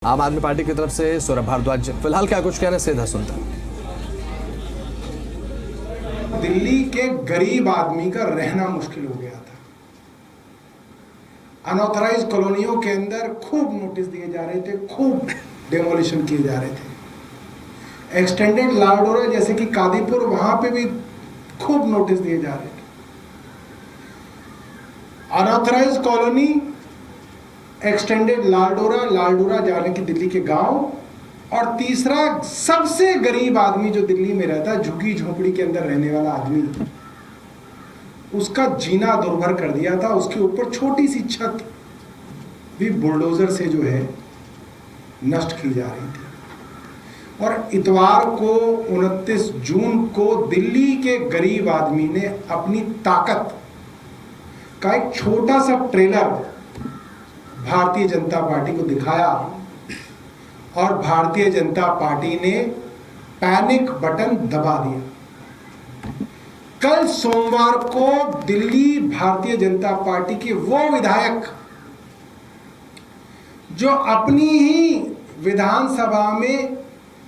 आम आदमी पार्टी की तरफ से सौरभ भारद्वाज फिलहाल क्या कुछ कह रहे हैं, सीधा सुनते हैं। दिल्ली के गरीब आदमी का रहना मुश्किल हो गया था। अनऑथराइज कॉलोनियों के अंदर खूब नोटिस दिए जा रहे थे, खूब डेमोलिशन किए जा रहे थे। एक्सटेंडेड लाडोरा जैसे कि कादीपुर, वहां पे भी खूब नोटिस दिए जा रहे थे। अनऑथराइज कॉलोनी, एक्सटेंडेड लालडोरा जाने की दिल्ली के गांव, और तीसरा सबसे गरीब आदमी जो दिल्ली में रहता है, झुग्गी झोपड़ी के अंदर रहने वाला आदमी, उसका जीना दुर्भर कर दिया था। उसके ऊपर छोटी सी छत भी बुलडोजर से जो है नष्ट की जा रही थी। और इतवार को 29 जून को दिल्ली के गरीब आदमी ने अपनी ताकत का एक छोटा सा ट्रेलर भारतीय जनता पार्टी को दिखाया और भारतीय जनता पार्टी ने पैनिक बटन दबा दिया। कल सोमवार को दिल्ली भारतीय जनता पार्टी के वो विधायक जो अपनी ही विधानसभा में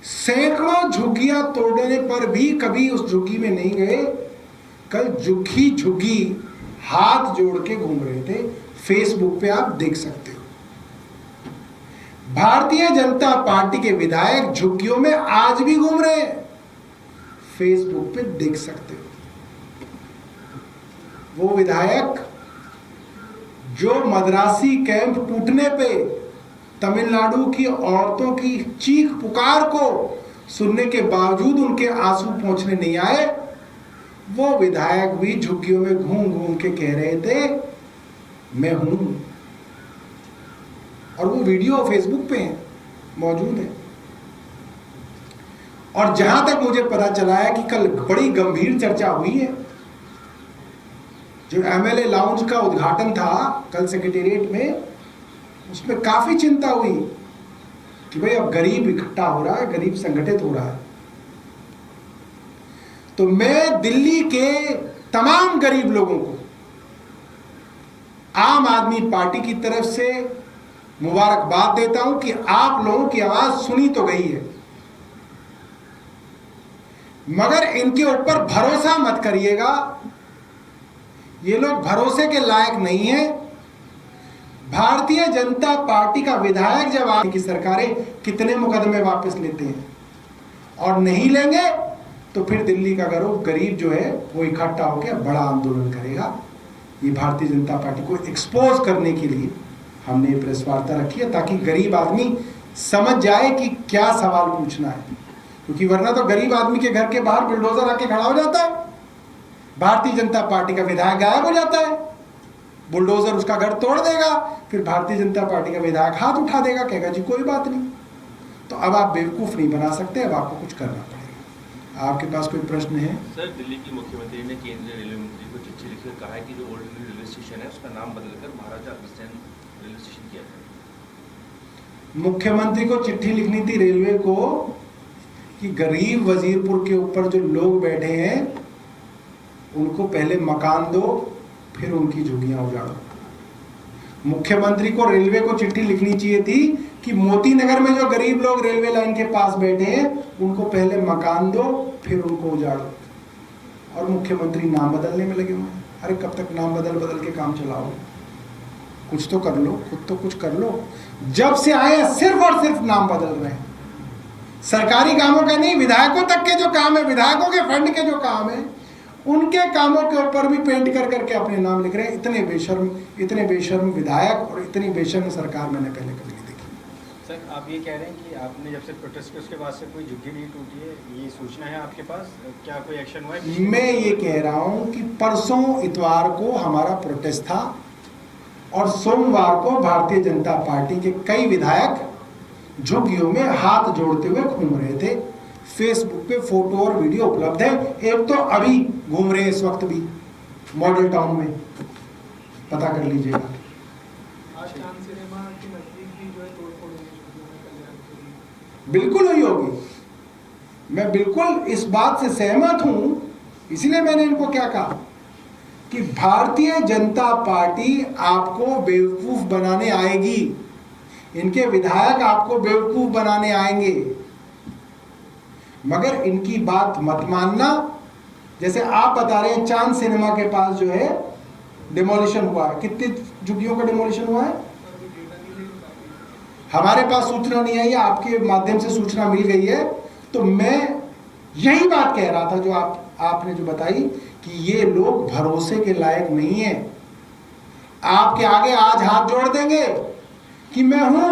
सैकड़ों झुग्गियां तोड़ने पर भी कभी उस झुग्गी में नहीं गए, कल झुग्गी हाथ जोड़ के घूम रहे थे। फेसबुक पे आप देख सकते हो। भारतीय जनता पार्टी के विधायक झुग्गियों में आज भी घूम रहे हैं, फेसबुक पे देख सकते हो। वो विधायक जो मद्रासी कैंप टूटने पे तमिलनाडु की औरतों की चीख पुकार को सुनने के बावजूद उनके आंसू पहुंचने नहीं आए, वो विधायक भी झुग्गियों में घूम घूम के कह रहे थे मैं हूं। और वो वीडियो फेसबुक पे है, मौजूद है। और जहां तक मुझे पता चला है कि कल बड़ी गंभीर चर्चा हुई है। जो एमएलए लाउंज का उद्घाटन था कल सेक्रेटेरिएट में, उसमें काफी चिंता हुई कि भाई अब गरीब इकट्ठा हो रहा है, गरीब संगठित हो रहा है। तो मैं दिल्ली के तमाम गरीब लोगों को आम आदमी पार्टी की तरफ से मुबारकबाद देता हूं कि आप लोगों की आवाज सुनी तो गई है, मगर इनके ऊपर भरोसा मत करिएगा। ये लोग भरोसे के लायक नहीं है। भारतीय जनता पार्टी का विधायक जब आपकी सरकारें कितने मुकदमे वापस लेते हैं और नहीं लेंगे तो फिर दिल्ली का गरीब जो है वो इकट्ठा होकर बड़ा आंदोलन करेगा। ये भारतीय जनता पार्टी को एक्सपोज करने के लिए हमने प्रेस वार्ता रखी है, ताकि गरीब आदमी समझ जाए कि क्या सवाल पूछना है। क्योंकि वरना तो गरीब आदमी के घर के बाहर बुलडोजर आके खड़ा हो जाता है, भारतीय जनता पार्टी का विधायक गायब हो जाता है, बुलडोजर उसका घर तोड़ देगा, फिर भारतीय जनता पार्टी का विधायक हाथ उठा देगा, कहेगा जी कोई बात नहीं। तो अब आप बेवकूफ नहीं बना सकते, अब आपको कुछ करना पड़ेगा। आपके पास कोई प्रश्न है? सर, दिल्ली की मुख्यमंत्री ने केंद्रीय रेलवे मंत्री को चिट्ठी लिखकर कहा है कि जो ओल्ड रेलवे स्टेशन है उसका नाम बदलकर महाराजा अग्रसेन रेलवे स्टेशन किया जाए। मुख्यमंत्री को चिट्ठी लिखनी थी रेलवे को कि गरीब वजीरपुर के ऊपर जो लोग बैठे हैं उनको पहले मकान दो, फिर उनकी झुग्गियां उजाड़ो। मुख्यमंत्री को रेलवे को चिट्ठी लिखनी चाहिए थी कि मोती नगर में जो गरीब लोग रेलवे लाइन के पास बैठे हैं उनको पहले मकान दो, फिर उनको उजाड़ो। और मुख्यमंत्री नाम बदलने में लगे हुए हैं। अरे कब तक नाम बदल के काम चलाओ? कुछ तो कर लो, खुद तो कुछ कर लो। जब से आए सिर्फ और सिर्फ नाम बदल रहे हैं। सरकारी कामों का नहीं, विधायकों तक के जो काम है, विधायकों के फंड के जो काम है, उनके कामों के ऊपर भी पेंट कर करके अपने नाम लिख रहे हैं। इतने बेशर्म विधायक और इतनी बेशर्म सरकार मैंने पहले कभी नहीं देखी। सर, आप ये कह रहे हैं कि आपने जब से प्रोटेस्ट किया उसके बाद से कोई झुग्गी नहीं टूटी है, ये सूचना है आपके पास? क्या कोई एक्शन हुआ है? मैं ये कह रहा हूं कि परसों इतवार को हमारा प्रोटेस्ट था और सोमवार को भारतीय जनता पार्टी के कई विधायक झुग्गियों में हाथ जोड़ते हुए घूम रहे थे। फेसबुक पे फोटो और वीडियो उपलब्ध है। एक तो अभी घूम रहे हैं इस वक्त भी मॉडल टाउन में, पता कर लीजिएगा। बिल्कुल हुई होगी। मैं बिल्कुल इस बात से सहमत हूं, इसलिए मैंने इनको क्या कहा कि भारतीय जनता पार्टी आपको बेवकूफ बनाने आएगी। इनके विधायक आपको बेवकूफ बनाने आएंगे, मगर इनकी बात मत मानना। जैसे आप बता रहे हैं चांद सिनेमा के पास जो है डिमोलिशन हुआ है, कितनी झुग्गियों का डिमोलिशन हुआ है? हमारे पास सूचना नहीं आई है, आपके माध्यम से सूचना मिल गई है। तो मैं यही बात कह रहा था जो आपने जो बताई कि ये लोग भरोसे के लायक नहीं है। आपके आगे आज हाथ जोड़ देंगे कि मैं हूं,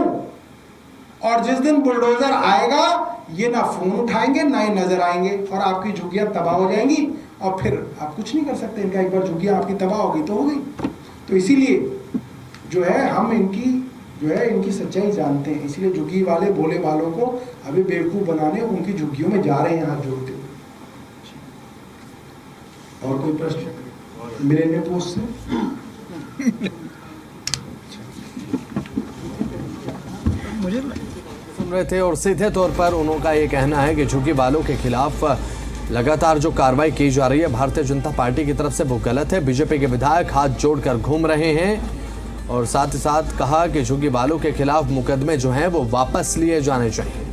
और जिस दिन बुलडोजर आएगा ये ना फोन उठाएंगे ना ही नजर आएंगे, और आपकी झुग्गियां तबाह हो जाएंगी, और फिर आप कुछ नहीं कर सकते। इनका एक बार झुग्गियां आपकी तबाह होगी तो हो गई। तो इसीलिए जो है हम इनकी सच्चाई जानते हैं, इसलिए झुग्गी वाले भोले वालों को अभी बेवकूफ बनाने उनकी झुग्गियों में जा रहे हैं हाथ जोड़ते हुए। और कोई प्रश्न मिलेनियम पोस्ट से? सुन रहे थे और सीधे तौर पर उनका ये कहना है कि झुग्गी वालों के खिलाफ लगातार जो कार्रवाई की जा रही है भारतीय जनता पार्टी की तरफ से वो गलत है। बीजेपी के विधायक हाथ जोड़कर घूम रहे हैं, और साथ ही साथ कहा कि झुग्गी वालों के खिलाफ मुकदमे जो हैं वो वापस लिए जाने चाहिए।